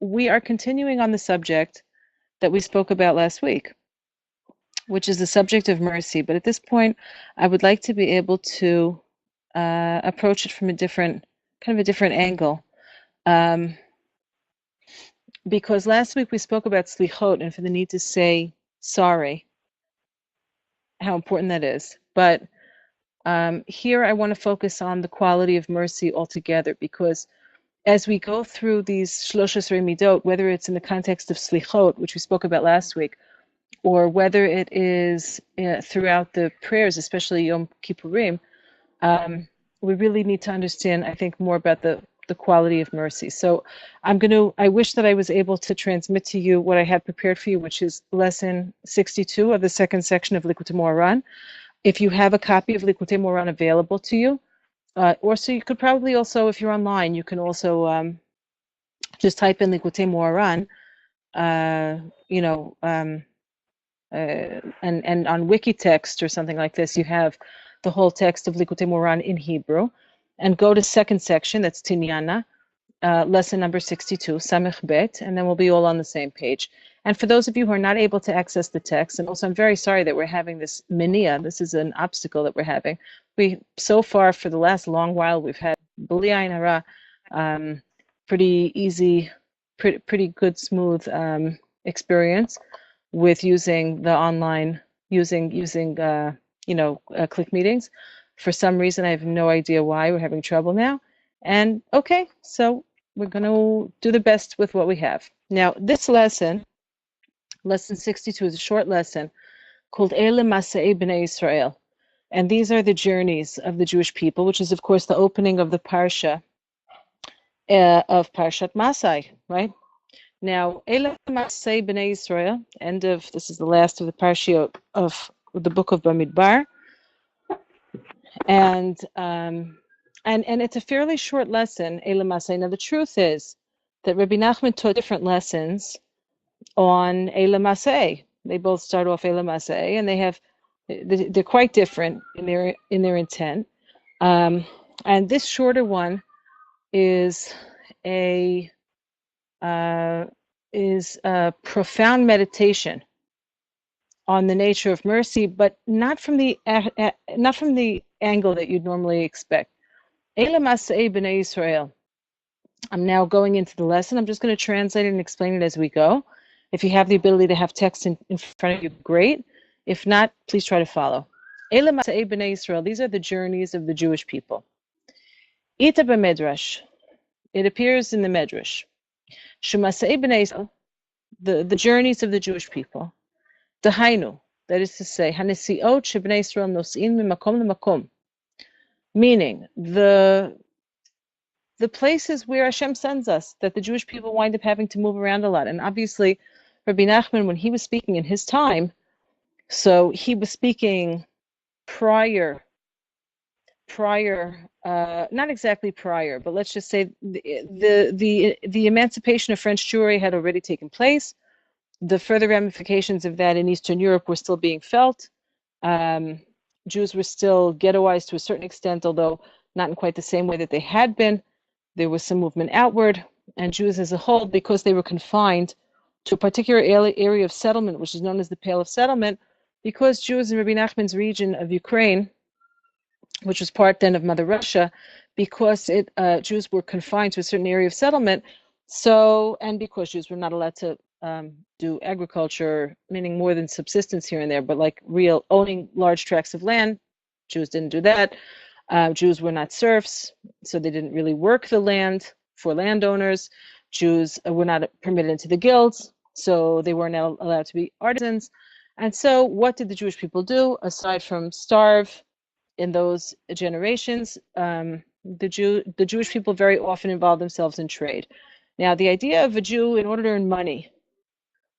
we are continuing on the subject that we spoke about last week, which is the subject of mercy. But at this point, I would like to be able to approach it from a different angle. Because last week we spoke about Selichot and for the need to say sorry, how important that is. But here I want to focus on the quality of mercy altogether, because as we go through these Sippurey Middot, whether it's in the context of Selichot, which we spoke about last week, or whether it is throughout the prayers, especially Yom Kippurim, we really need to understand, I think, more about the quality of mercy. So I wish that I was able to transmit to you what I had prepared for you, which is lesson 62 of the second section of Likutey Moharan. If you have a copy of Likutey Moharan available to you, or so you could probably also, if you're online, you can also just type in Likutey Moharan, and on Wikitext or something like this, you have the whole text of Likutey Moharan in Hebrew, and go to second section, that's Tinyana, lesson number 62, Samech Bet, and then we'll be all on the same page. And for those of you who are not able to access the text, and also I'm very sorry that we're having this mania, this is an obstacle that we're having. So far for the last long while, we've had B'li Ayin Hara, pretty easy, pretty good, smooth experience with using the online, using click meetings. For some reason, I have no idea why we're having trouble now. And okay, so we're going to do the best with what we have. Now, this lesson 62, is a short lesson called Ele Masei B'nei Israel. And these are the journeys of the Jewish people, which is, of course, the opening of the Parsha of Parshat Masai, right? Now, Ele Masei B'nei Israel, this is the last of the Parshiot of the book of Bamidbar. And it's a fairly short lesson, Ele Masei. Now, the truth is that Rabbi Nachman taught different lessons on Ele Masei. They both start off Ele Masei, and they're quite different in their intent. And this shorter one is a profound meditation on the nature of mercy, but not from the angle that you'd normally expect. Ele Masei B'nei Israel. I'm now going into the lesson. I'm just going to translate it and explain it as we go. If you have the ability to have text in front of you, great. If not, please try to follow. Ele Masei B'nei Israel. These are the journeys of the Jewish people. Ita b'medrash. It appears in the Medrash. Shemasei B'nei Israel. The journeys of the Jewish people. Dahainu, that is to say, Hanesiot shebnei Israel nosin mimakom lemakom, meaning the places where Hashem sends us, that the Jewish people wind up having to move around a lot. And obviously, Rabbi Nachman, when he was speaking in his time, so he was speaking prior, not exactly prior, but let's just say the emancipation of French Jewry had already taken place. The further ramifications of that in Eastern Europe were still being felt. Jews were still ghettoized to a certain extent, although not in quite the same way that they had been. There was some movement outward, and Jews as a whole, because they were confined to a particular area of settlement, which is known as the Pale of Settlement, because Jews in Rabbi Nachman's region of Ukraine, which was part then of Mother Russia, because Jews were confined to a certain area of settlement, and because Jews were not allowed to do agriculture, meaning more than subsistence here and there, but like real owning large tracts of land. Jews didn't do that. Jews were not serfs, so they didn't really work the land for landowners. Jews were not permitted into the guilds, so they weren't allowed to be artisans. And so what did the Jewish people do, aside from starve in those generations? The Jewish people very often involved themselves in trade. Now, the idea of a Jew, in order to earn money,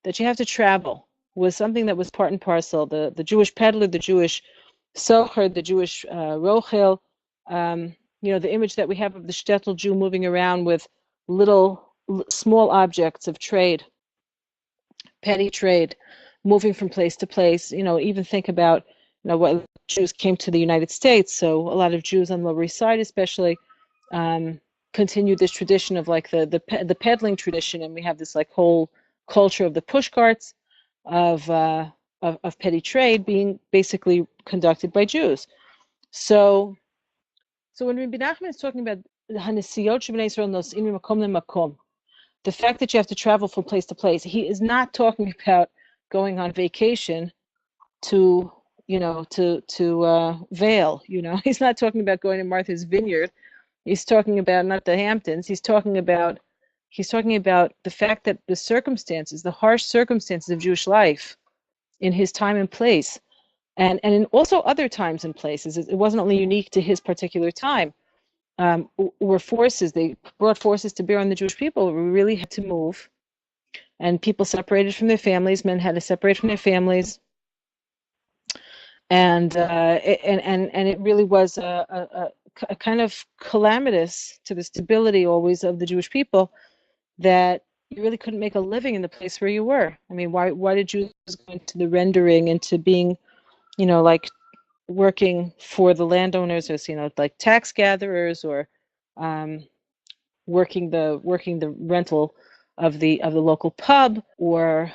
that you have to travel, was something that was part and parcel. The Jewish peddler, the Jewish socher, the Jewish rochel, the image that we have of the shtetl Jew moving around with small objects of trade, petty trade, moving from place to place. Even think about what Jews came to the United States. So a lot of Jews on the Lower East Side, especially, continued this tradition of like the peddling tradition, and we have this like whole culture of the push carts of petty trade being basically conducted by Jews. So when Rabbi Nachman is talking about the Hanesiot Shebnei Yisrael Nos'im Mimakom Lemakom, the fact that you have to travel from place to place, he is not talking about going on vacation to Vail. He's not talking about going to Martha's Vineyard. He's talking about not the Hamptons. He's talking about the fact that the circumstances, the harsh circumstances of Jewish life in his time and place, and in also other times and places, it wasn't only unique to his particular time, were forces. They brought forces to bear on the Jewish people. We really had to move, and people separated from their families. Men had to separate from their families, and it really was a kind of calamitous to the stability always of the Jewish people, that you really couldn't make a living in the place where you were. I mean, why did Jews go into the rendering, into being, like working for the landowners as, like tax gatherers, or working the rental of the local pub, or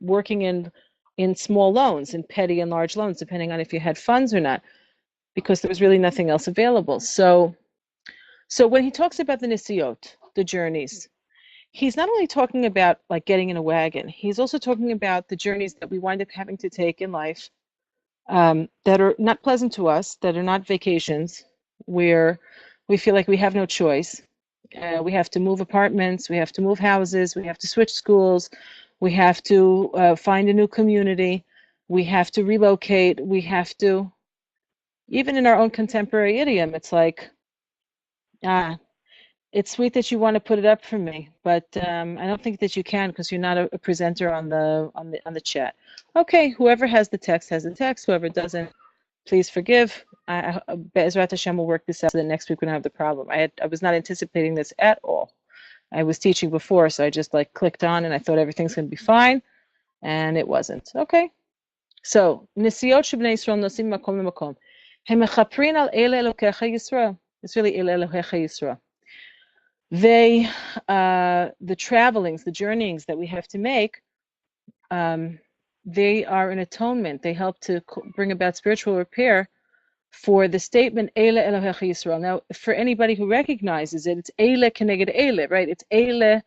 working in small loans, in petty and large loans, depending on if you had funds or not, because there was really nothing else available. So when he talks about the nisiot, the journeys, he's not only talking about like getting in a wagon, he's also talking about the journeys that we wind up having to take in life, that are not pleasant to us, that are not vacations, where we feel like we have no choice. We have to move apartments, we have to move houses, we have to switch schools, we have to find a new community, we have to relocate, we have to, even in our own contemporary idiom, it's like, it's sweet that you want to put it up for me, but I don't think that you can, because you're not a presenter on the chat. Okay, whoever has the text has the text. Whoever doesn't, please forgive. Be'ezrat Hashem will work this out so that next week we don't have the problem. I was not anticipating this at all. I was teaching before, so I just like clicked on and I thought everything's going to be fine, and it wasn't. Okay, so Nisiot Shebnei Yisrael Nosim Makom Makom Hem Mechaprin Al Ele Elokecha Yisrael. It's really Ele Elokecha Yisrael. They, the travelings, the journeyings that we have to make, they are an atonement. They help to bring about spiritual repair for the statement Eile Elohecha Yisrael. Now, for anybody who recognizes it, it's Eile Keneged Eile, right? It's Eile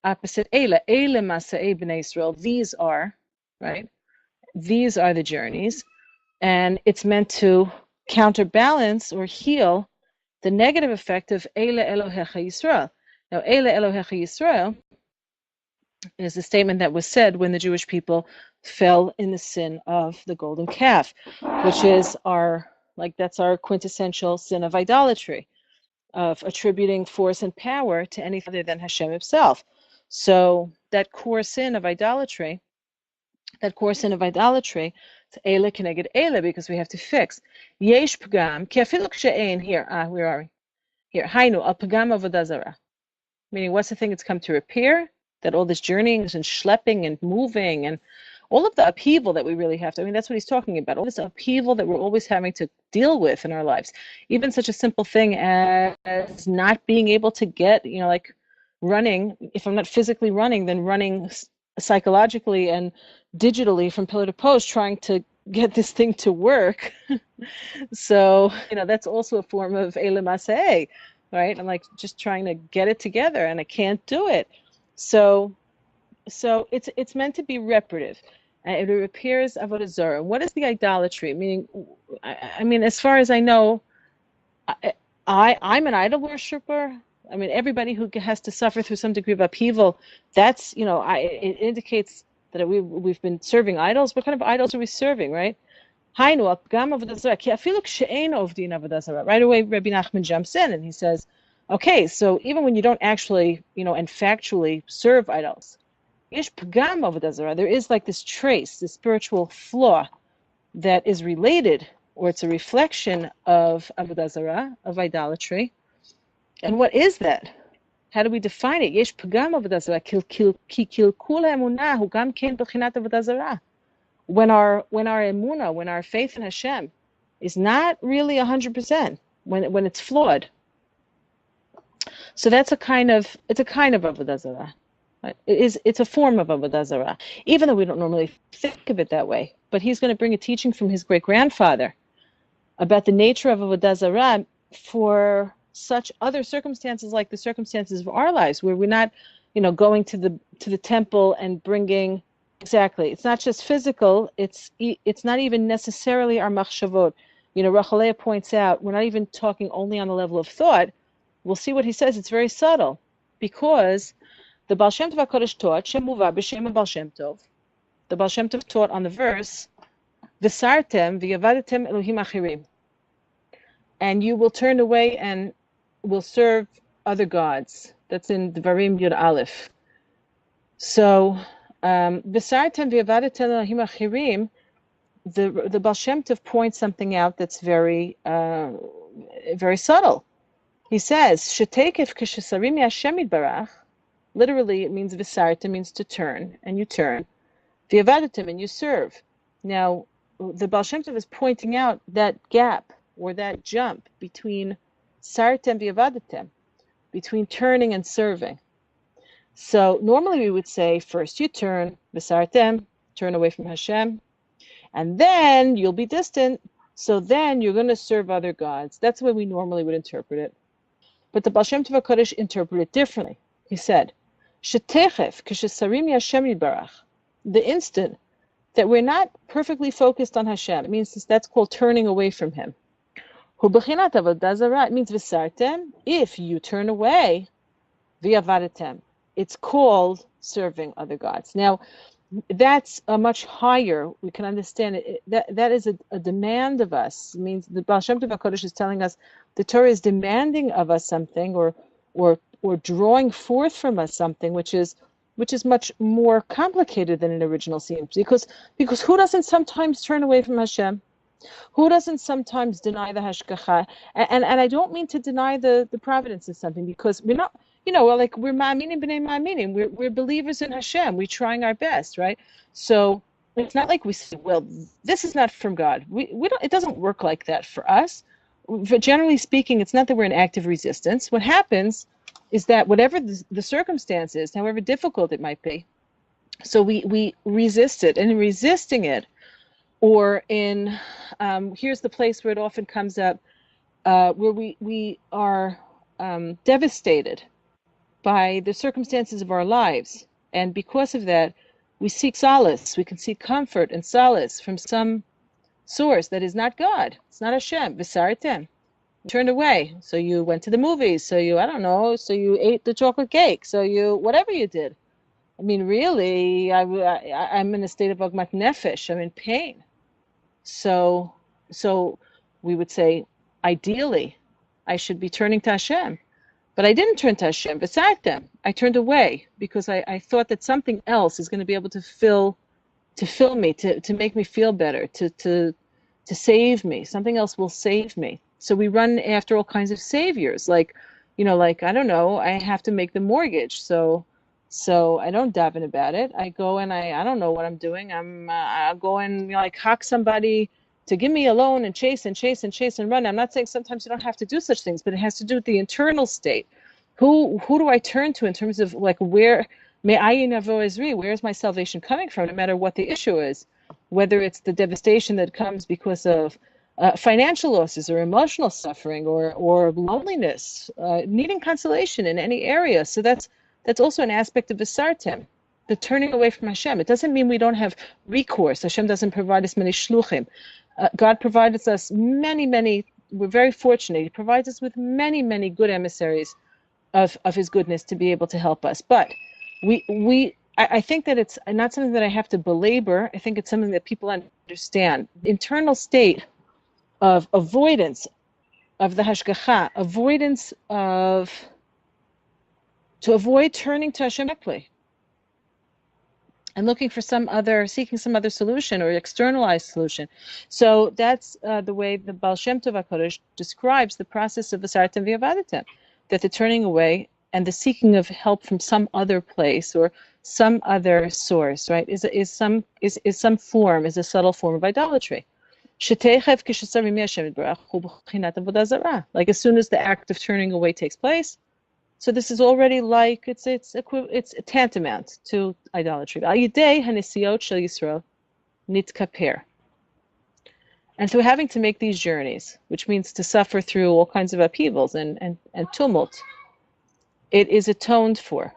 opposite Eile. Eile Masa'e B'nai Yisrael. These are, right? These are the journeys, and it's meant to counterbalance or heal the negative effect of Eile Elohecha Yisrael. Now, Eile Elohecha Yisrael is a statement that was said when the Jewish people fell in the sin of the golden calf, which is that's our quintessential sin of idolatry, of attributing force and power to anything other than Hashem himself. So that core sin of idolatry, it's Eile Keneged Eile, because we have to fix. Yesh Pagam, Ki afilu k'she'ein, here, where are we? Here, Hainu, al Pagam avodah zarah. Meaning, what's the thing it's come to repair? That all this journeying and schlepping and moving and all of the upheaval that we really have to, that's what he's talking about, all this upheaval that we're always having to deal with in our lives. Even such a simple thing as not being able to get, like running, if I'm not physically running, then running psychologically and digitally from pillar to post, trying to get this thing to work. So, that's also a form of Eile Masa'e, right? I'm like just trying to get it together and I can't do it. So it's meant to be reparative. It repairs avodah zarah. What is the idolatry? Meaning, as far as I know, I'm an idol worshiper. Everybody who has to suffer through some degree of upheaval, that's, it indicates that we've been serving idols. What kind of idols are we serving, right? Right away, Rabbi Nachman jumps in and he says, okay, so even when you don't actually, and factually serve idols, there is like this trace, this spiritual flaw that is related, or it's a reflection of avodah zarah, of idolatry. And what is that? How do we define it? Yesh pagam avodah zarah, ki kilkul ha'emunah hu gam ken b'chinat avodah zarah. When our emunah, when our faith in Hashem is not really 100%, when it's flawed, So that's it's a kind of avodah zarah. It's a form of avodah zarah, even though we don't normally think of it that way. But he's going to bring a teaching from his great-grandfather about the nature of avodah zarah for such other circumstances, like the circumstances of our lives, where we're not, going to the temple and bringing. Exactly. It's not just physical. It's not even necessarily our machshavot. Rachalea points out we're not even talking only on the level of thought. We'll see what he says. It's very subtle, because the Baal Shem Tov HaKadosh taught, Shem Muva B'Shem Baal Shem Tov. The Baal Shem Tov taught on the verse, V'sartem v'yavadetem Elohim achirim. And you will turn away and will serve other gods. That's in Devarim Yud Aleph. So, V'sartem v'yavadetem Elohim achirim, the Baal Shem Tov points something out that's very, very subtle. He says, Shetekef k'shesarim Hashem yitbarach. Literally, it means visarta, means to turn, and you turn. V'yavadetem, and you serve. Now, the Baal Shem Tov is pointing out that gap, or that jump between sartem and v'yavadetem, between turning and serving. So normally we would say, first you turn, visartem, turn away from Hashem, and then you'll be distant, so then you're going to serve other gods. That's the way we normally would interpret it. But the Baal Shem Tov HaKadosh interpreted it differently. He said, Shetechef k'shesarim Hashem yitbarach. The instant that we're not perfectly focused on Hashem, it means that's called turning away from Him. Hu b'chinat avodah zarah. It means v'sartem. If you turn away, v'yavadetem. It's called serving other gods. Now, that's a much higher. We can understand it. That is a demand of us. It means the Baal Shem Tov HaKadosh is telling us the Torah is demanding of us something, or drawing forth from us something, which is much more complicated than it originally seems. Because who doesn't sometimes turn away from Hashem? Who doesn't sometimes deny the hashgacha? And I don't mean to deny the providence of something, because we're not. We're ma'aminim b'nei ma'aminim. We're believers in Hashem. We're trying our best, right? So it's not like we say, well, this is not from God. We don't. It doesn't work like that for us. But generally speaking, it's not that we're in active resistance. What happens is that whatever the circumstances, however difficult it might be, so we resist it. And in resisting it, or in here's the place where it often comes up, where we are devastated by the circumstances of our lives, and because of that, we seek solace. We can seek comfort and solace from some source that is not God. It's not Hashem. V'sartem. You turned away. So you went to the movies. So you ate the chocolate cake. So whatever you did. I mean, really, I'm in a state of agmat nefesh. I'm in pain. So we would say, ideally, I should be turning to Hashem. But I didn't turn to Hashem. V'sartem. I turned away because I thought that something else is going to be able to fill me, to make me feel better, to save me. Something else will save me. So we run after all kinds of saviors, like I don't know, I have to make the mortgage, so I don't daven about it. I go and I don't know what I'm doing. I'll go and hock somebody to give me a loan and chase and run. I'm not saying sometimes you don't have to do such things, but it has to do with the internal state. Who do I turn to in terms of where? Where is my salvation coming from, no matter what the issue is? Whether it's the devastation that comes because of financial losses or emotional suffering or loneliness, needing consolation in any area. So that's also an aspect of V'sartem, the turning away from Hashem. It doesn't mean we don't have recourse. Hashem doesn't provide us many shluchim. God provides us many, we're very fortunate. He provides us with many good emissaries of His goodness to be able to help us. But I think that it's not something that I have to belabor. I think it's something that people understand. The internal state of avoidance of the hashgacha, to avoid turning to Hashem directly and seeking some other solution or externalized solution. So that's the way the Baal Shem Tov HaKadosh describes the process of v'sartem v'yavadetem, that the turning away and the seeking of help from some other place or some other source, right, is a subtle form of idolatry. Like as soon as the act of turning away takes place, So this is already like it's tantamount to idolatry. Al yidei hanesiot shel Yisrael nitkaper. And so having to make these journeys, which means to suffer through all kinds of upheavals and tumult, it is atoned for.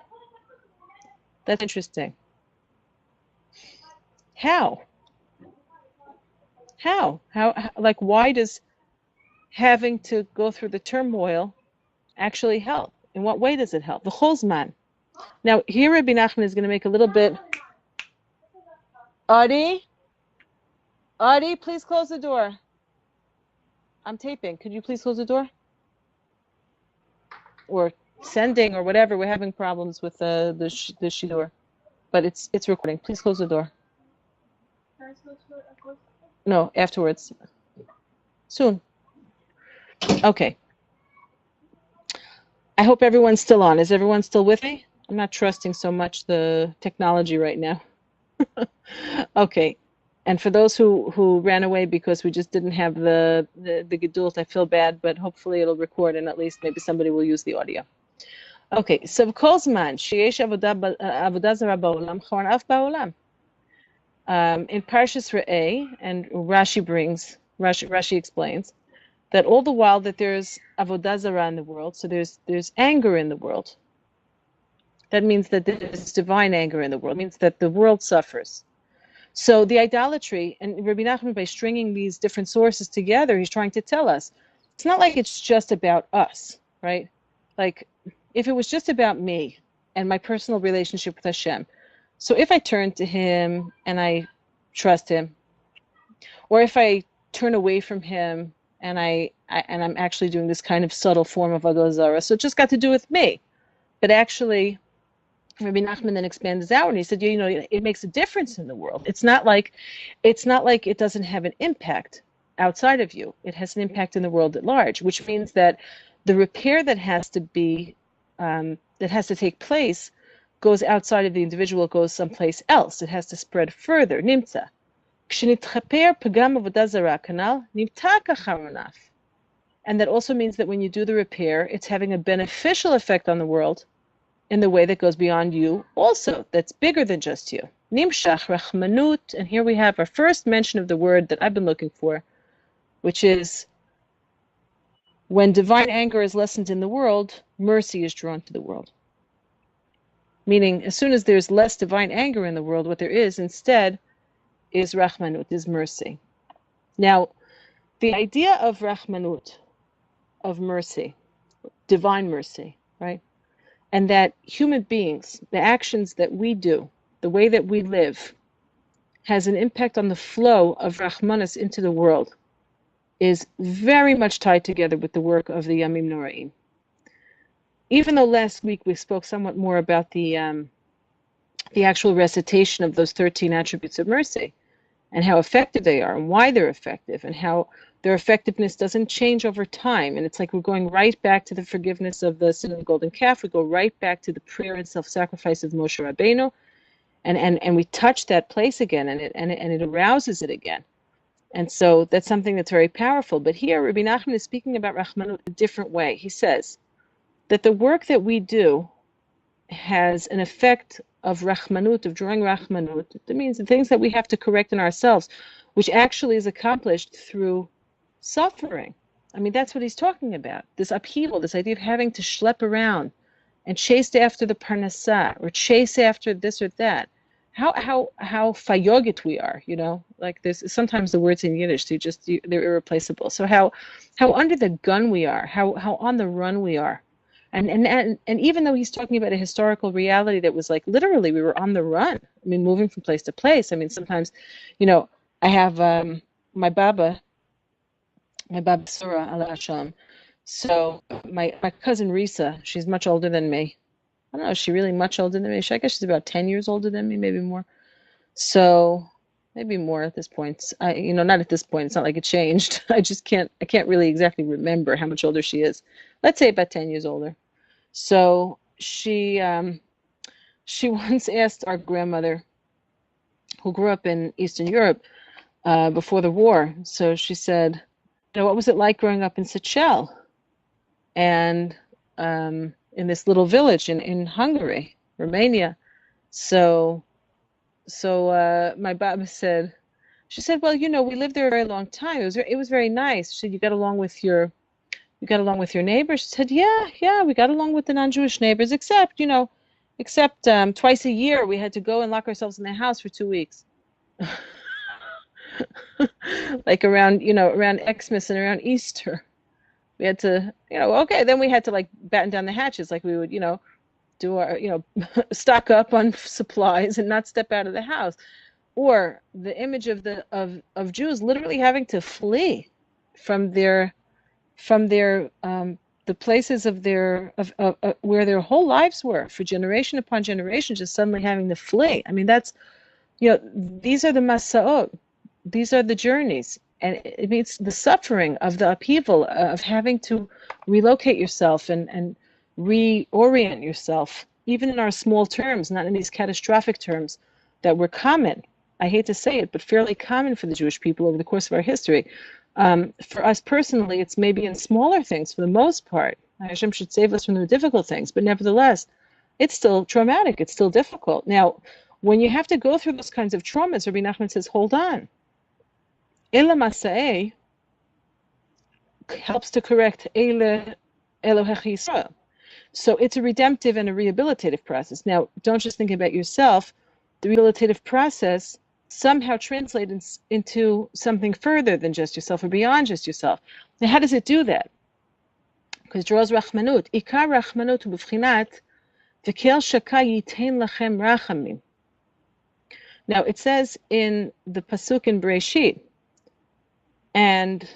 That's interesting. How? How? Like, why does having to go through the turmoil actually help? In what way does it help? The Cholzman. Now, here Rabbi Nachman is going to make a little bit. Adi, please close the door. I'm taping. Could you please close the door? Or sending or whatever. We're having problems with the shidur, but it's recording. Please close the door. No, afterwards. Soon. Okay. I hope everyone's still on. Is everyone still with me? I'm not trusting so much the technology right now. Okay. And for those who ran away because we just didn't have the gedult, I feel bad, but hopefully it'll record and at least maybe somebody will use the audio. Okay, so Kozman, sheyesh avodah zara ba'olam, choran af ba'olam. In Parshas Re'eh, and Rashi explains that all the while that there's avodah zara in the world, so there's anger in the world. That means that there's divine anger in the world. It means that the world suffers. So the idolatry, and Rabbi Nachman, by stringing these different sources together, he's trying to tell us, it's not like it's just about us, right? Like, if it was just about me and my personal relationship with Hashem, so if I turn to Him and I trust Him, or if I turn away from Him and I'm actually doing this kind of subtle form of avodah zara, so it just got to do with me, but actually, Rabbi Nachman then expands out and he said, it makes a difference in the world. It's not like it doesn't have an impact outside of you. It has an impact in the world at large, which means that the repair that has to take place goes outside of the individual, it goes someplace else. It has to spread further. Nimtza. And that also means that when you do the repair, it's having a beneficial effect on the world in the way that goes beyond you also, that's bigger than just you. Nimshach rachmanut, and here we have our first mention of the word that I've been looking for, which is when divine anger is lessened in the world, mercy is drawn to the world. Meaning, as soon as there's less divine anger in the world, what there is instead is rachmanut, is mercy. Now, the idea of rachmanut, of mercy, divine mercy, right? And that human beings, the actions that we do, the way that we live, has an impact on the flow of Rahmanas into the world, is very much tied together with the work of the Yomim Noraim. Even though last week we spoke somewhat more about the actual recitation of those 13 attributes of mercy, and how effective they are, and why they're effective, and how their effectiveness doesn't change over time. And it's like we're going right back to the forgiveness of the sin of the golden calf. We go right back to the prayer and self-sacrifice of Moshe Rabbeinu, and we touch that place again, and it arouses it again. And so that's something that's very powerful. But here, Rabbi Nachman is speaking about Rachmanut a different way. He says that the work that we do has an effect of Rachmanut, of drawing Rachmanut. That means the things that we have to correct in ourselves, which actually is accomplished through suffering. I mean, that's what he's talking about. This upheaval, this idea of having to schlep around and chase after the parnassah, or chase after this or that. How fayogit we are, like there's sometimes the words in Yiddish, they're irreplaceable. So how under the gun we are, how on the run we are. And even though he's talking about a historical reality that was like literally we were on the run, I mean, moving from place to place. I mean, sometimes, I have my Baba Surah Allah Hashem. So my cousin Risa, she's much older than me. I don't know, is she really much older than me? I guess she's about 10 years older than me, maybe more. So maybe more at this point. Not at this point. It's not like it changed. I can't really exactly remember how much older she is. Let's say about 10 years older. So she once asked our grandmother, who grew up in Eastern Europe before the war. So she said, what was it like growing up in Seychelles? And in this little village in Hungary, Romania. So my Baba said, she said, well, we lived there a very long time. It was very nice. She said, you got along with your neighbors? She said, yeah, we got along with the non-Jewish neighbors, except twice a year we had to go and lock ourselves in the house for 2 weeks. Like around Xmas and around Easter. We had to, okay, then we had to like batten down the hatches, like we would, do our, stock up on supplies and not step out of the house. Or the image of Jews literally having to flee from their the places of where their whole lives were for generation upon generation, just suddenly having to flee. I mean, that's, these are the Masaot, these are the journeys, and it means the suffering of the upheaval of having to relocate yourself and reorient yourself, even in our small terms, not in these catastrophic terms that were common. I hate to say it, but fairly common for the Jewish people over the course of our history. For us personally, it's maybe in smaller things for the most part. Hashem should save us from the difficult things, but nevertheless, it's still traumatic. It's still difficult. Now, when you have to go through those kinds of traumas, Rabbi Nachman says, hold on. Ela Masa'eh helps to correct Ele Elohech Yisrael. So it's a redemptive and a rehabilitative process. Now, don't just think about yourself. The rehabilitative process somehow translates into something further than just yourself or beyond just yourself. Now, how does it do that? Because it draws rachmanut. Ikar rachmanut b'fchinat v'kel shaka yitein lachem rachamim. Now, it says in the pasuk in Bereshit, and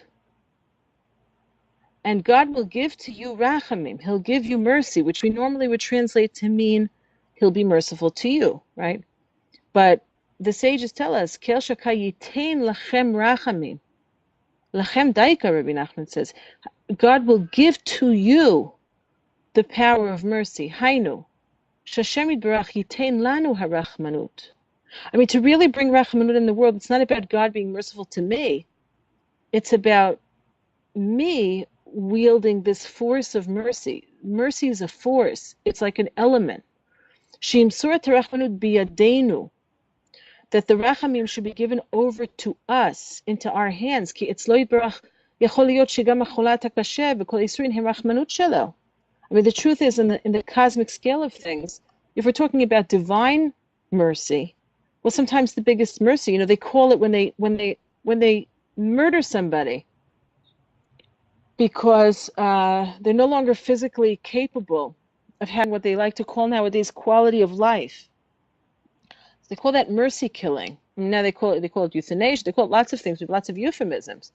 God will give to you rachamim. He'll give you mercy, which we normally would translate to mean he'll be merciful to you, right? But the sages tell us, Kel shaka yitein lachem rachamim. Lachem daika, Rabbi Nachman says, God will give to you the power of mercy. Hainu, shashem yitbarach yitein lanu harachmanut. I mean, to really bring rachmanut in the world, it's not about God being merciful to me. It's about me wielding this force of mercy. Mercy is a force. It's like an element. Sheimsurat rachmanut biyadenu. That the rachamim should be given over to us, into our hands. Ki etzlo yitbarach yachol liyot shegam acholat hakasher v'kol yisurin hem rachmanut shelo. I mean, the truth is, in the cosmic scale of things, if we're talking about divine mercy, well, sometimes the biggest mercy, they call it when they murder somebody because they're no longer physically capable of having what they like to call nowadays quality of life. They call that mercy killing. Now they call it euthanasia. They call it lots of things with lots of euphemisms.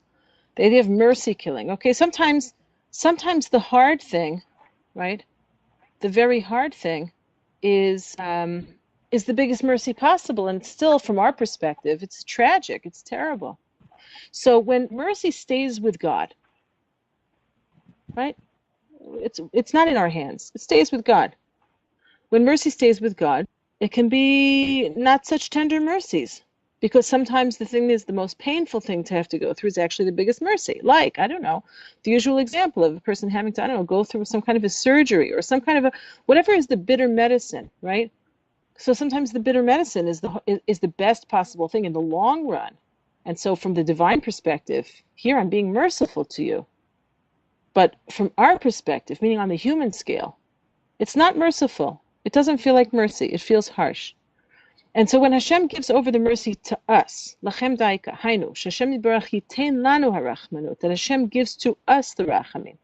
The idea of mercy killing. Okay, sometimes the hard thing, right? The very hard thing is the biggest mercy possible, and still, from our perspective, it's tragic. It's terrible. So when mercy stays with God, right? It's not in our hands. It stays with God. When mercy stays with God, it can be not such tender mercies, because sometimes the thing is the most painful thing to have to go through is actually the biggest mercy. Like, I don't know, the usual example of a person having to, go through some kind of a surgery or some kind of whatever is the bitter medicine, right? So sometimes the bitter medicine is the best possible thing in the long run. And so from the divine perspective, here I'm being merciful to you. But from our perspective, meaning on the human scale, it's not merciful. It doesn't feel like mercy. It feels harsh. And so when Hashem gives over the mercy to us, lachem daika, hainu, shashem yitbarach yitein lanu harachmanut, that Hashem gives to us the rachamim.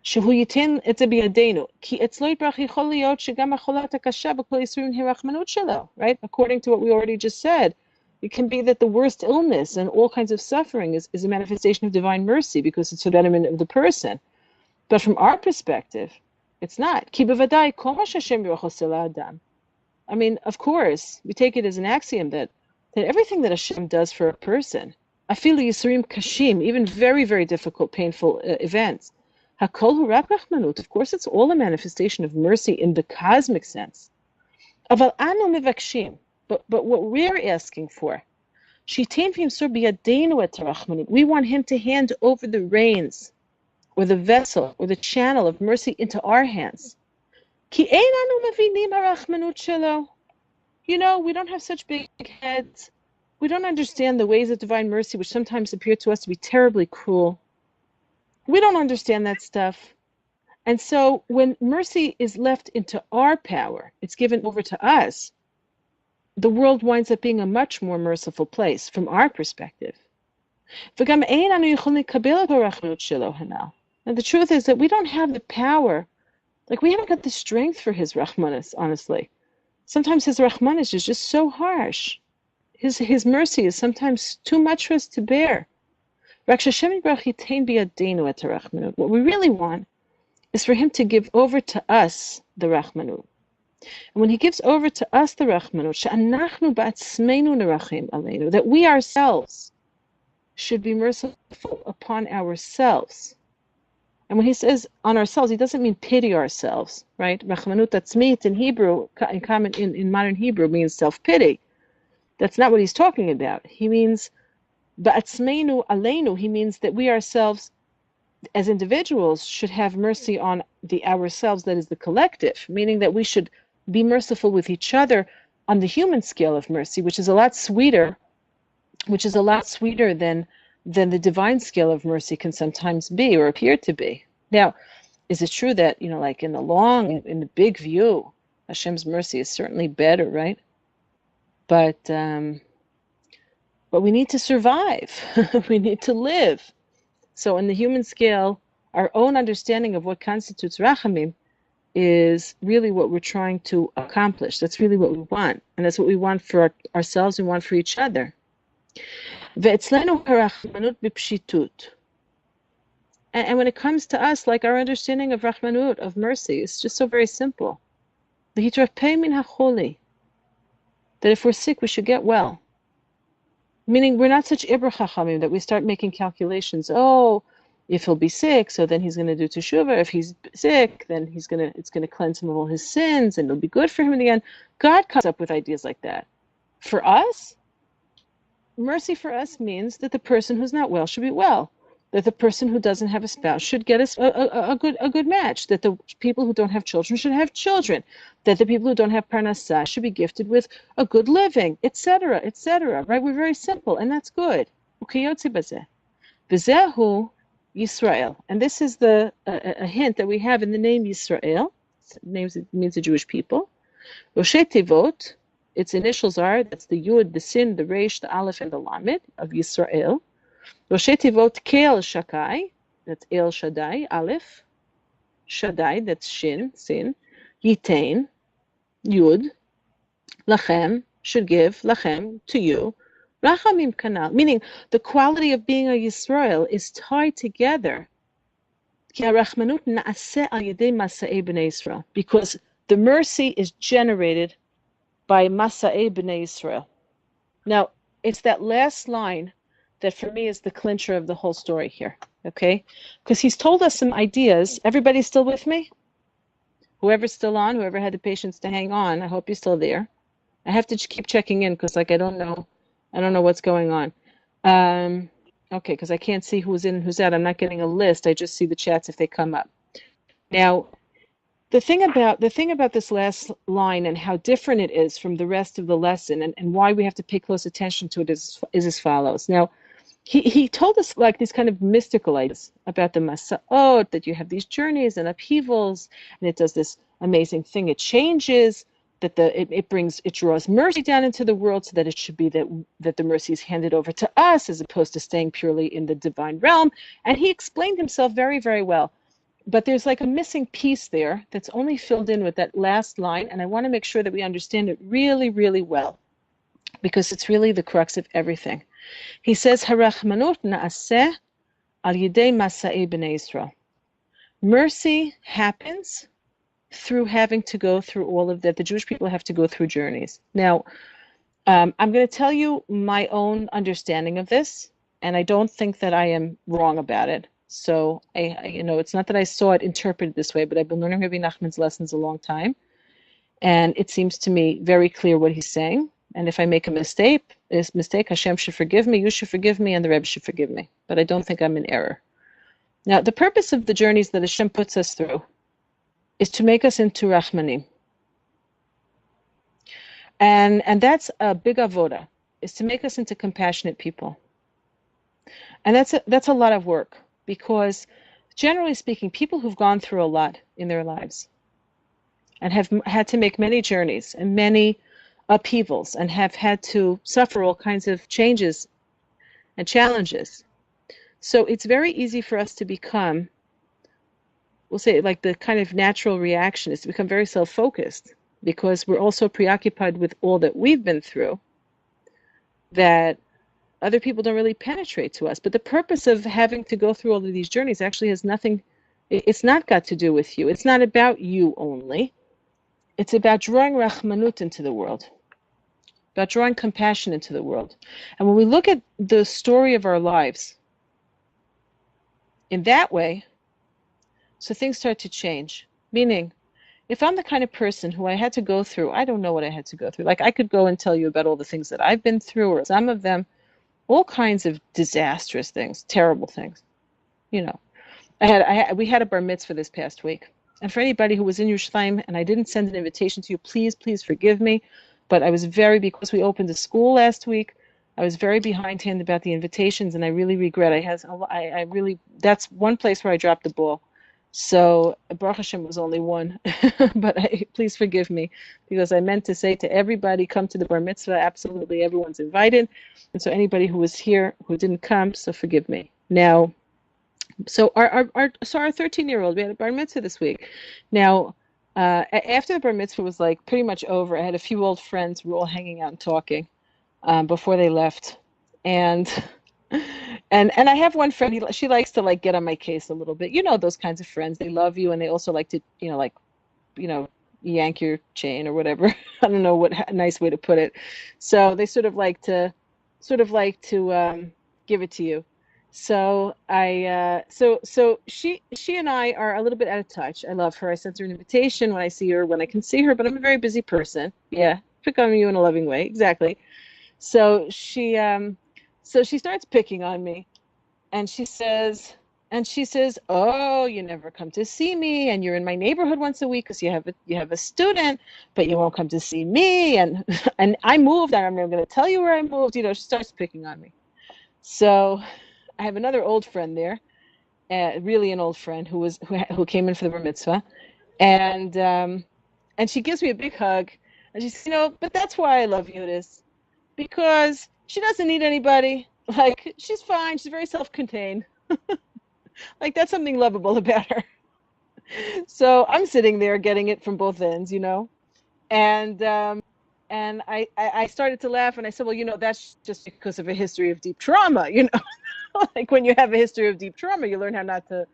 Shehu yitein et biyadenu, ki etzlo yitbarach yichol liyot shegam acholat hakasha b'kol yisurim harachmanut shelo. Right? According to what we already just said, it can be that the worst illness and all kinds of suffering is a manifestation of divine mercy because it's a betterment of the person. But from our perspective, it's not. Ki b'vadai kol ma shashem yirochos adam. I mean, of course, we take it as an axiom that everything that Hashem does for a person, afilu yisurim kashim, even very, very difficult, painful events, hakol hu rak rachmanut. Of course, it's all a manifestation of mercy in the cosmic sense. Aval anu mivakshim, but what we're asking for, shitain v'yimsor biyadenu et rachmanut. We want Him to hand over the reins or the vessel or the channel of mercy into our hands. Ki ein anu mavinim harachmanut shelo. You know, we don't have such big heads. We don't understand the ways of divine mercy, which sometimes appear to us to be terribly cruel. We don't understand that stuff. And so when mercy is left into our power, it's given over to us, the world winds up being a much more merciful place from our perspective. Now, the truth is that we don't have the power, like we haven't got the strength for his Rahmanas, honestly. Sometimes his Rahmanas is just so harsh. His mercy is sometimes too much for us to bear. What we really want is for him to give over to us the Rahmanut. And when he gives over to us the Rahmanut, that we ourselves should be merciful upon ourselves. And when he says on ourselves, he doesn't mean pity ourselves, right? Rachmanut atzmit in Hebrew, in modern Hebrew, means self-pity. That's not what he's talking about. He means ba'atzmeinu aleinu. He means that we ourselves, as individuals, should have mercy on the ourselves, that is the collective, meaning that we should be merciful with each other on the human scale of mercy, which is a lot sweeter than the divine scale of mercy can sometimes be or appear to be. Now, is it true that, like in the big view, Hashem's mercy is certainly better, right? But we need to survive. We need to live. So in the human scale, our own understanding of what constitutes rachamim is really what we're trying to accomplish. That's really what we want. And that's what we want for ourselves and want for each other. And when it comes to us, like our understanding of Rahmanut, of mercy, it's just so very simple. That if we're sick, we should get well. Meaning we're not such Ibra Chachamim that we start making calculations. Oh, if he'll be sick, so then he's going to do teshuvah. If he's sick, then it's going to cleanse him of all his sins, and it'll be good for him in the end. God comes up with ideas like that. For us, mercy for us means that the person who's not well should be well. That the person who doesn't have a spouse should get a good match. That the people who don't have children should have children. That the people who don't have parnassah should be gifted with a good living, etc., etc. Right? We're very simple, and that's good. V'zehu Yisrael, and this is a hint that we have in the name Yisrael. It means the Jewish people. Roshei Tevot, its initials are, that's the Yud, the Sin, the Resh, the Aleph, and the Lamed of Yisrael. Roshei Tevot Kel Shakai, that's El Shaddai, Aleph. Shaddai, that's Shin, Sin. Yitain, Yud. Lachem, should give, Lachem, to you. Rachamim Kanal, meaning the quality of being a Yisrael is tied together. Because the mercy is generated by Masa'e B'nai Israel. Now, it's that last line that for me is the clincher of the whole story here, okay? Because he's told us some ideas. Everybody's still with me? Whoever's still on, whoever had the patience to hang on, I hope you're still there. I have to keep checking in because, I don't know what's going on. Okay, because I can't see who's in and who's out. I'm not getting a list. I just see the chats if they come up. Now, the thing about this last line and how different it is from the rest of the lesson and why we have to pay close attention to it is as follows. Now, he told us like these kind of mystical ideas about the Masaot, that you have these journeys and upheavals, and it does this amazing thing. It changes, that it draws mercy down into the world, so that it should be that the mercy is handed over to us as opposed to staying purely in the divine realm. And he explained himself very, very well. But there's like a missing piece there that's only filled in with that last line, and I want to make sure that we understand it really, really well, because it's really the crux of everything. He says, Harachmanut na'aseh al yidei masa'e b'nei Yisrael. Mercy happens through having to go through all of that. The Jewish people have to go through journeys. Now, I'm going to tell you my own understanding of this, and I don't think that I am wrong about it. So, it's not that I saw it interpreted this way, but I've been learning Rabbi Nachman's lessons a long time, and it seems to me very clear what he's saying. And if I make a mistake, Hashem should forgive me, you should forgive me, and the Rebbe should forgive me. But I don't think I'm in error. Now, the purpose of the journeys that Hashem puts us through is to make us into Rachmanim. And that's a big avoda, is to make us into compassionate people. And that's a lot of work, because generally speaking, people who've gone through a lot in their lives and have had to make many journeys and many upheavals and have had to suffer all kinds of changes and challenges. So it's very easy for us to become, we'll say, like the kind of natural reaction is to become very self-focused, because we're also preoccupied with all that we've been through, that other people don't really penetrate to us. But the purpose of having to go through all of these journeys actually has nothing, it's not got to do with you. It's not about you only. It's about drawing Rachmanut into the world, about drawing compassion into the world. And when we look at the story of our lives in that way, so things start to change. Meaning, if I'm the kind of person who I had to go through, I don't know what I had to go through. Like, I could go and tell you about all the things that I've been through, or some of them, all kinds of disastrous things, terrible things. You know, we had a bar mitzvah this past week. And for anybody who was in Yerushalayim and I didn't send an invitation to you, please forgive me. But I was because we opened a school last week, I was very behindhand about the invitations, and I really regret. I really, that's one place where I dropped the ball. So Baruch Hashem was only one, but please forgive me, because I meant to say to everybody, come to the bar mitzvah. Absolutely, everyone's invited. And so anybody who was here who didn't come, so forgive me. Now, so our 13-year-old, we had a bar mitzvah this week. Now, after the bar mitzvah was like pretty much over, I had a few old friends. We were all hanging out and talking before they left, and I have one friend. She likes to like get on my case a little bit. You know, those kinds of friends. They love you, and they also like to, yank your chain or whatever. I don't know what nice way to put it. So they sort of like to give it to you. So she and I are a little bit out of touch. I love her. I sent her an invitation when I see her, when I can see her, but I'm a very busy person. Yeah, pick on you in a loving way. Exactly. So she starts picking on me, and she says, oh, you never come to see me, and you're in my neighborhood once a week because you have a student, but you won't come to see me, and I moved, and I'm never going to tell you where I moved. She starts picking on me. So I have another old friend there, really an old friend who came in for the bar mitzvah, and she gives me a big hug, and she says, but that's why I love Yehudis, because she doesn't need anybody. Like, she's fine. She's very self-contained. Like, that's something lovable about her. So I'm sitting there getting it from both ends, and I started to laugh, and I said, well, that's just because of a history of deep trauma, Like, when you have a history of deep trauma, you learn how not to,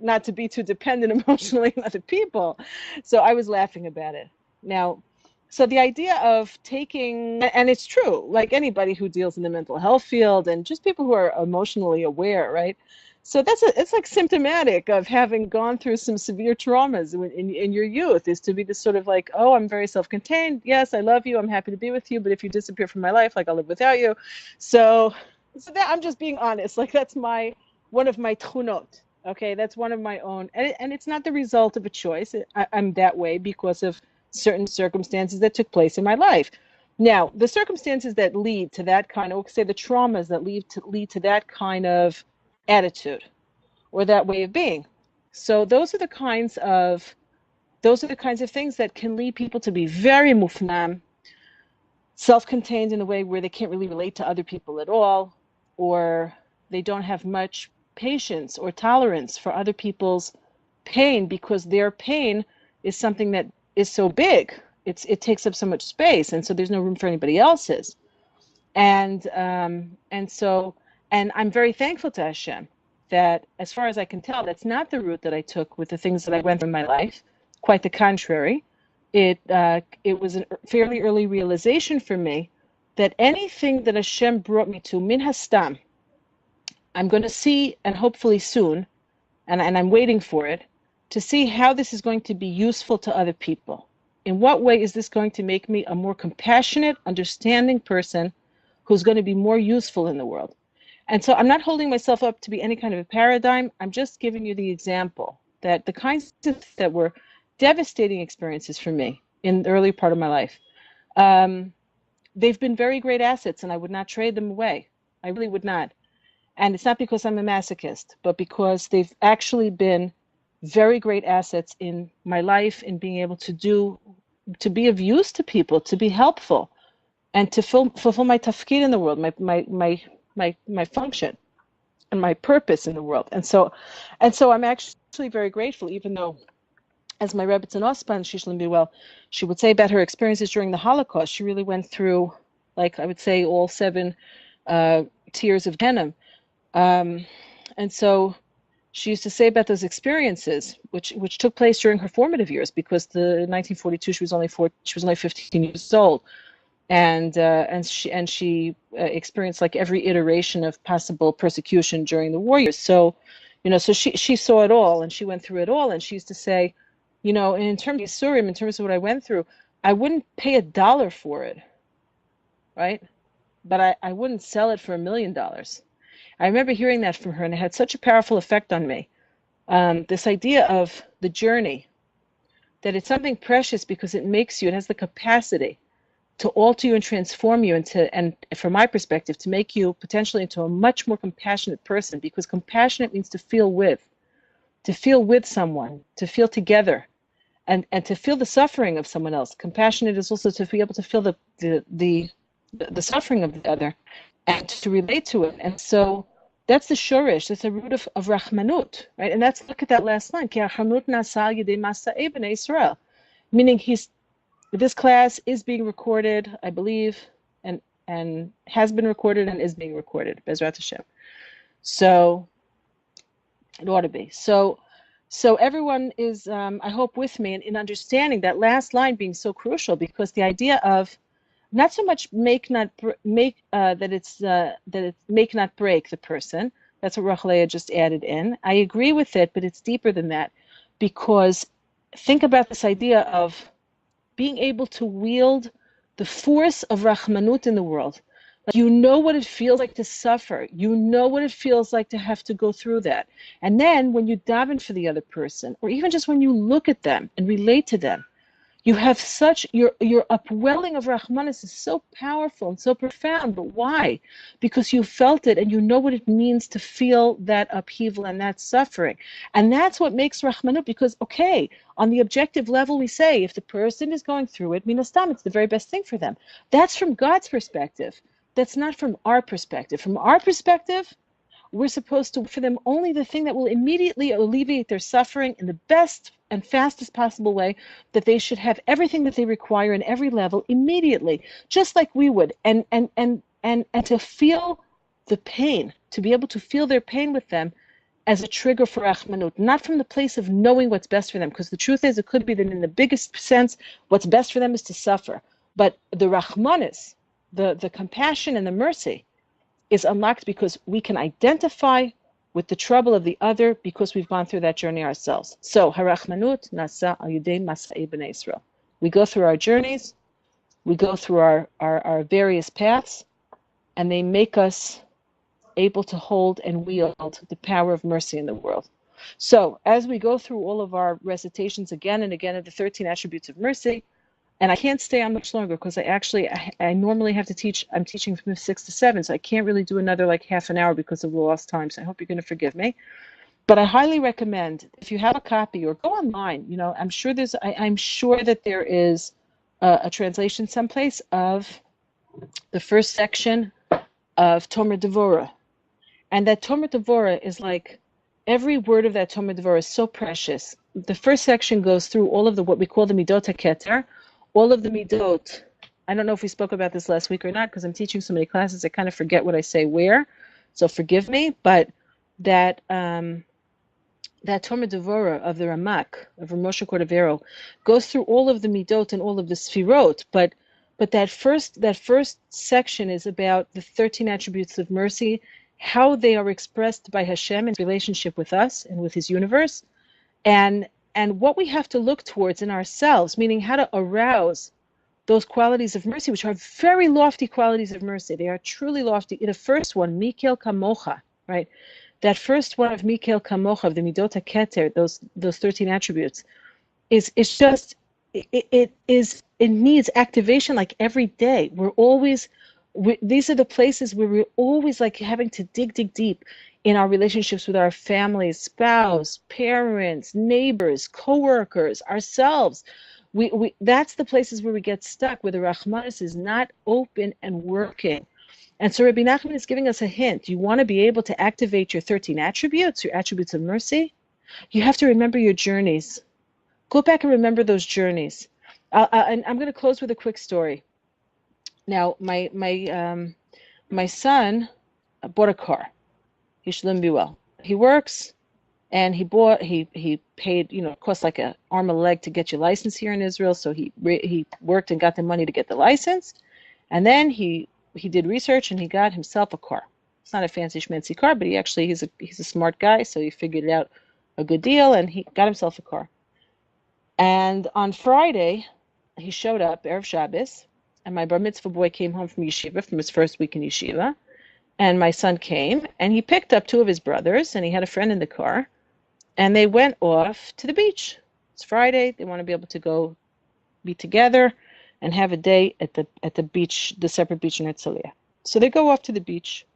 not to be too dependent emotionally on other people. So I was laughing about it. Now, so the idea of taking, and it's true, like anybody who deals in the mental health field and just people who are emotionally aware, right? So it's like symptomatic of having gone through some severe traumas in your youth, is to be this sort of like, oh, I'm very self-contained. Yes, I love you. I'm happy to be with you. But if you disappear from my life, like, I'll live without you. So that, I'm just being honest. Like, that's one of my tchunot. Okay, that's one of my own. And it's not the result of a choice. I'm that way because of certain circumstances that took place in my life. Now, the circumstances that lead to that kind of, say the traumas that lead to that kind of attitude or that way of being. So those are the kinds of things that can lead people to be very mufnam, self-contained in a way where they can't really relate to other people at all, or they don't have much patience or tolerance for other people's pain, because their pain is something that is so big. It takes up so much space, and so there's no room for anybody else's. And I'm very thankful to Hashem that, as far as I can tell, that's not the route that I took with the things that I went through in my life. Quite the contrary. It was a fairly early realization for me that anything that Hashem brought me to, min hastam, I'm going to see, and hopefully soon, and I'm waiting for it, to see how this is going to be useful to other people. In what way is this going to make me a more compassionate, understanding person who's going to be more useful in the world? And so I'm not holding myself up to be any kind of a paradigm. I'm just giving you the example that the kinds of that were devastating experiences for me in the early part of my life, they've been very great assets, and I would not trade them away. I really would not. And it's not because I'm a masochist, but because they've actually been very great assets in my life, in being able to be of use to people, to be helpful, and to fulfill my tafkid in the world, my function and my purpose in the world. And so I'm actually very grateful, even though, as my Rebbetzin Ospan, Shishlim be well, she would say about her experiences during the Holocaust, she really went through, like I would say, all 7 tiers of Gehenna. And so she used to say about those experiences, which took place during her formative years, because in 1942 she was only 15 years old, and she experienced like every iteration of possible persecution during the war years. So, so she saw it all, and she went through it all, and she used to say, in terms of Yisurim, in terms of what I went through, I wouldn't pay $1 for it, right? But I wouldn't sell it for $1 million. I remember hearing that from her, and it had such a powerful effect on me. This idea of the journey, that it's something precious because it has the capacity to alter you and transform you and from my perspective, to make you potentially into a much more compassionate person, because compassionate means to feel with someone, to feel together, and to feel the suffering of someone else. Compassionate is also to be able to feel the suffering of the other and to relate to it. And so that's the shorish, that's the root of Rahmanut, right? And look at that last line, meaning this class is being recorded, I believe, and has been recorded and is being recorded, Bezrat Hashem. So it ought to be. So everyone is, I hope, with me in understanding that last line being so crucial, because the idea of not so much make not break the person. That's what Rachelea just added in. I agree with it, but it's deeper than that, because think about this idea of being able to wield the force of Rahmanut in the world. Like, you know what it feels like to suffer. You know what it feels like to have to go through that. And then when you daven for the other person, or even just when you look at them and relate to them, you have your upwelling of Rahmanis is so powerful and so profound. But why? Because you felt it and you know what it means to feel that upheaval and that suffering. And that's what makes Rahmanut, because, okay, on the objective level, we say if the person is going through it, minastam, it's the very best thing for them. That's from God's perspective. That's not from our perspective. From our perspective, we're supposed to, for them, only the thing that will immediately alleviate their suffering in the best and fastest possible way, that they should have everything that they require in every level immediately, just like we would, and to feel the pain, to be able to feel their pain with them as a trigger for Rahmanut, not from the place of knowing what's best for them, because the truth is, it could be that in the biggest sense, what's best for them is to suffer. But the Rahmanis, the compassion and the mercy, is unlocked because we can identify with the trouble of the other, because we've gone through that journey ourselves. So, harachmanut nasa al yudei masa'ei b'nei Yisrael. We go through our journeys, we go through our various paths, and they make us able to hold and wield the power of mercy in the world. So, as we go through all of our recitations again and again of the 13 attributes of mercy, and I can't stay on much longer because I normally have to teach. I'm teaching from 6 to 7, so I can't really do another like half an hour because of the lost time. So I hope you're going to forgive me. But I highly recommend, if you have a copy or go online, I'm sure that there is a translation someplace of the first section of Tomer Devorah. And that Tomer Devorah is like, every word of that Tomer Devorah is so precious. The first section goes through all of what we call the Middot HaKeter, all of the Middot. I don't know if we spoke about this last week or not, because I'm teaching so many classes, I kind of forget what I say where, so forgive me. But that Tomer Devorah of the Ramak, of Moshe Cordovero, goes through all of the Middot and all of the Sfirot, but that first section is about the 13 attributes of mercy, how they are expressed by Hashem in relationship with us and with His universe, and what we have to look towards in ourselves, meaning how to arouse those qualities of mercy, which are very lofty qualities of mercy. They are truly lofty. The first one, Mikel Kamocha, right? That first one of Mikel Kamocha, of the Midot HaKeter, those 13 attributes, it's just, it needs activation like every day. These are the places where we're always like having to dig deep in our relationships with our families, spouse, parents, neighbors, coworkers, ourselves. That's the places where we get stuck, where the Rahmanis is not open and working. And so Rabbi Nachman is giving us a hint. You want to be able to activate your 13 attributes, your attributes of mercy. You have to remember your journeys. Go back and remember those journeys. And I'm going to close with a quick story. Now, my son bought a car. He should be well. He works, and he paid, it costs like an arm and a leg to get your license here in Israel. So he worked and got the money to get the license, and then he did research and he got himself a car. It's not a fancy schmancy car, but he's a smart guy, so he figured out a good deal and he got himself a car. And on Friday, he showed up, Erev Shabbos, and my bar mitzvah boy came home from yeshiva, from his first week in yeshiva, and my son came, and he picked up two of his brothers, and he had a friend in the car, and they went off to the beach. It's Friday. They want to be able to go be together and have a day at the beach, the separate beach in Herzliya. So they go off to the beach.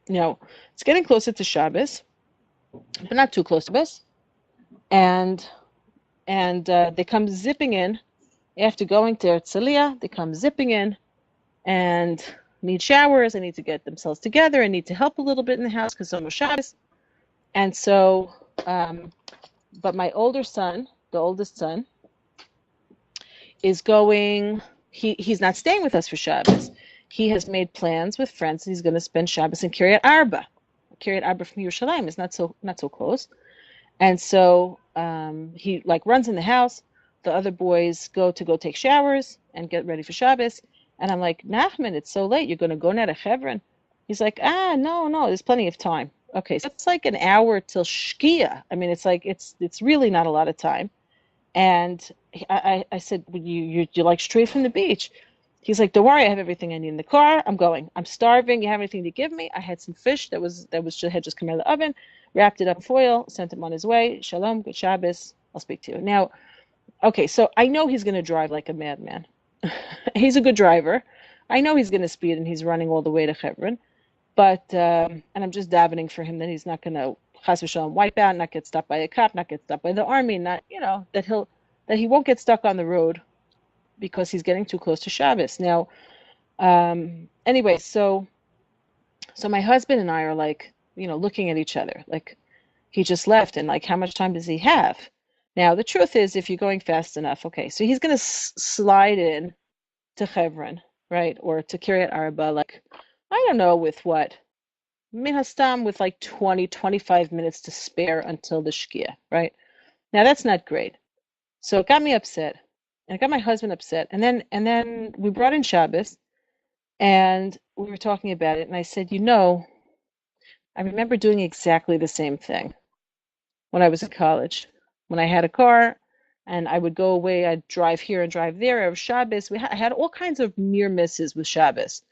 Now, it's getting closer to Shabbos, but not too close to us, and they come zipping in. After going to Herzliya, they come zipping in and need showers. They need to get themselves together and need to help a little bit in the house because it's almost Shabbos. And so, but my older son, the oldest son, is going, he's not staying with us for Shabbos. He has made plans with friends, and he's going to spend Shabbos in Kiryat Arba. Kiryat Arba from Yerushalayim is not so close. And so he runs in the house. The other boys go take showers and get ready for Shabbos. And I'm like, Nachman, it's so late. You're going to go now to Hebron? He's like, no, there's plenty of time. Okay, so it's like an hour till Shkia. I mean, it's like, it's really not a lot of time. And I said, well, you're like straight from the beach. He's like, don't worry, I have everything I need in the car. I'm going. I'm starving. You have anything to give me? I had some fish that had just come out of the oven, wrapped it up in foil, sent him on his way. Shalom, good Shabbos. I'll speak to you. Now, okay, so I know he's going to drive like a madman. He's a good driver. I know he's going to speed, and he's running all the way to Hebron. But, and I'm just davening for him that he's not going to, chas v'shalom, wipe out, not get stopped by a cop, not get stopped by the army, not, that he won't get stuck on the road because he's getting too close to Shabbos. Now, anyway, so my husband and I are like, looking at each other, like he just left, and like, how much time does he have? Now, the truth is, if you're going fast enough, okay, so he's going to slide in to Hebron, right, or to Kiryat Arba, like, I don't know, with what? Min hastam, with like 25 minutes to spare until the Shkia, right? Now, that's not great. So it got me upset, and it got my husband upset, and then we brought in Shabbos, and we were talking about it, and I said, I remember doing exactly the same thing when I was in college. When I had a car and I would go away, I'd drive here and drive there. Of Shabbos, I had all kinds of near misses with Shabbos.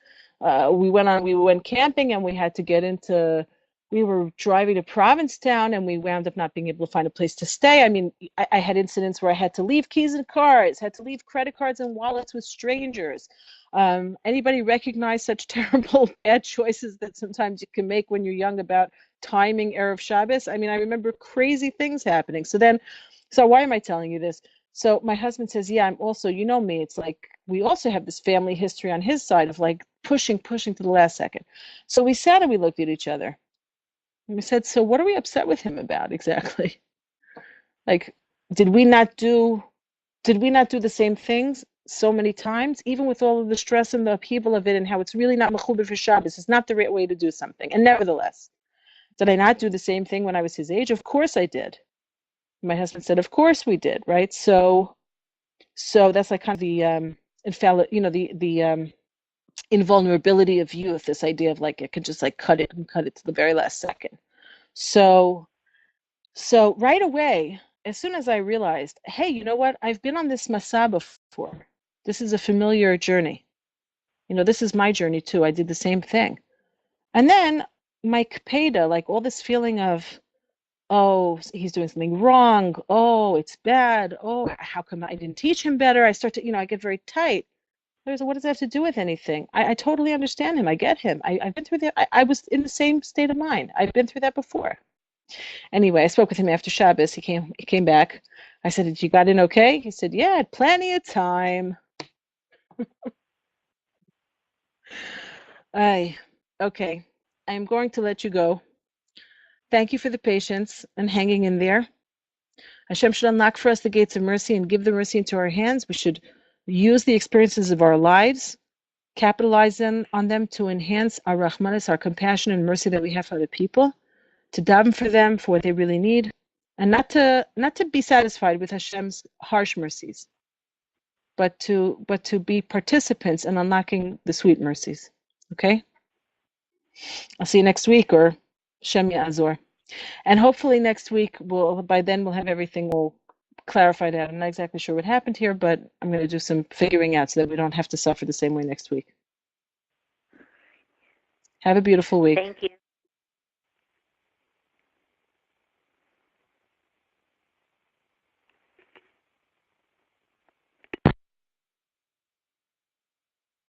We went camping, and we had to get into, we were driving to Provincetown, and we wound up not being able to find a place to stay. I mean, I had incidents where I had to leave keys in cars, had to leave credit cards and wallets with strangers. Anybody recognize such terrible bad choices that sometimes you can make when you're young about timing Erev Shabbos? I mean, I remember crazy things happening. So why am I telling you this? So my husband says, yeah, I'm also, me, it's like, we also have this family history on his side of like pushing to the last second. So we sat and we looked at each other and we said, so what are we upset with him about exactly? Like, did we not do the same things so many times, even with all of the stress and the upheaval of it and how it's really not mechuber for Shabbos? It's not the right way to do something. And nevertheless, did I not do the same thing when I was his age? Of course I did. My husband said, of course we did, right? So that's like kind of the the invulnerability of youth, this idea of like, it can just like cut it to the very last second. So right away, as soon as I realized, hey, you know what? I've been on this masah before. This is a familiar journey. This is my journey too. I did the same thing. And then my kpeda, like all this feeling of, oh, he's doing something wrong. Oh, it's bad. Oh, how come I didn't teach him better? I start to, I get very tight. What does that have to do with anything? I totally understand him. I get him. I've been through that. I was in the same state of mind. I've been through that before. Anyway, I spoke with him after Shabbos. He came back. I said, you got in okay? He said, yeah, I had plenty of time. Okay. I'm going to let you go. Thank you for the patience and hanging in there. Hashem should unlock for us the gates of mercy and give the mercy into our hands. We should use the experiences of our lives, capitalize on them to enhance our rahmanis, our compassion and mercy that we have for other people, to daven for them for what they really need, and not to be satisfied with Hashem's harsh mercies, but to be participants in unlocking the sweet mercies. Okay? I'll see you next week, or Shem Ya'azor. And hopefully next week, by then we'll have everything all clarified out. I'm not exactly sure what happened here, but I'm going to do some figuring out so that we don't have to suffer the same way next week. Have a beautiful week. Thank you.